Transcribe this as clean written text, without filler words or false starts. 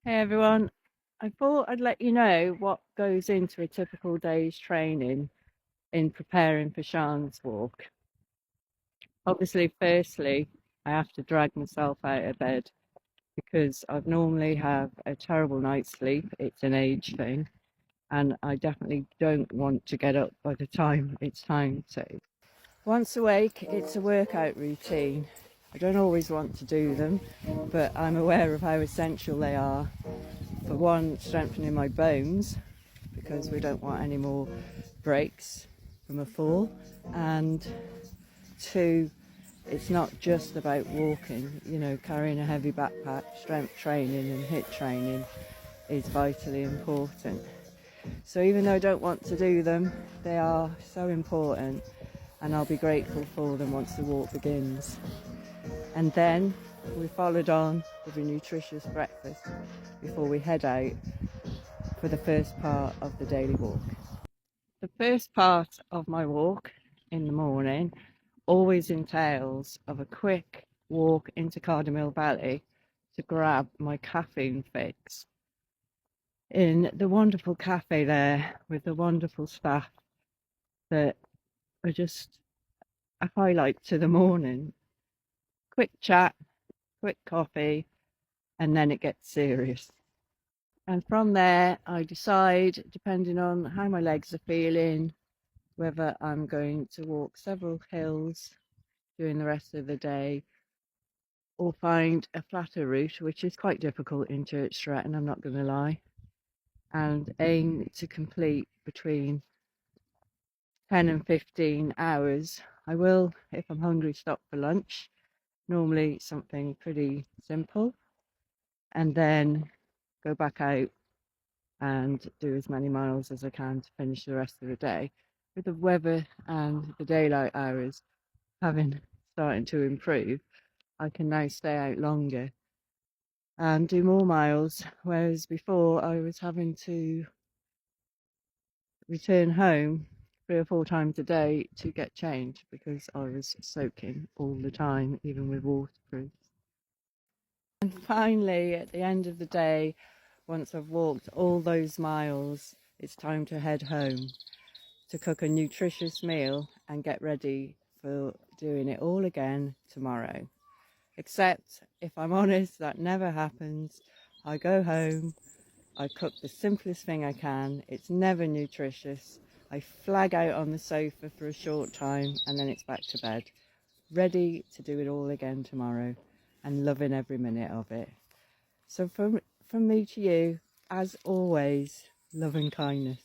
Hey everyone, I thought I'd let you know what goes into a typical day's training in preparing for Sian's walk. Obviously, firstly, I have to drag myself out of bed because I've normally have a terrible night's sleep. It's an age thing, and I definitely don't want to get up by the time it's time to. Once awake, it's a workout routine. I don't always want to do them, but I'm aware of how essential they are. For one, strengthening my bones, because we don't want any more breaks from a fall, and two, it's not just about walking. Carrying a heavy backpack, strength training and HIIT training is vitally important. So even though I don't want to do them, they are so important, and I'll be grateful for them once the walk begins. And then we followed on with a nutritious breakfast before we head out for the first part of the daily walk. The first part of my walk in the morning always entails of a quick walk into Cardamil Valley to grab my caffeine fix in the wonderful cafe there with the wonderful staff that are just a highlight to the morning. Quick chat, quick coffee, and then it gets serious. And from there, I decide, depending on how my legs are feeling, whether I'm going to walk several hills during the rest of the day or find a flatter route, which is quite difficult in Church Stretton, I'm not going to lie, and aim to complete between 10 and 15 hours. I will, if I'm hungry, stop for lunch, normally something pretty simple, and then go back out and do as many miles as I can to finish the rest of the day. With the weather and the daylight hours having starting to improve, I can now stay out longer and do more miles, whereas before I was having to return home 3 or 4 times a day to get change because I was soaking all the time, even with waterproofs. And finally, at the end of the day, once I've walked all those miles, it's time to head home to cook a nutritious meal and get ready for doing it all again tomorrow. Except, if I'm honest, that never happens. I go home, I cook the simplest thing I can, it's never nutritious. I flag out on the sofa for a short time and then it's back to bed, ready to do it all again tomorrow and loving every minute of it. So from me to you, as always, love and kindness.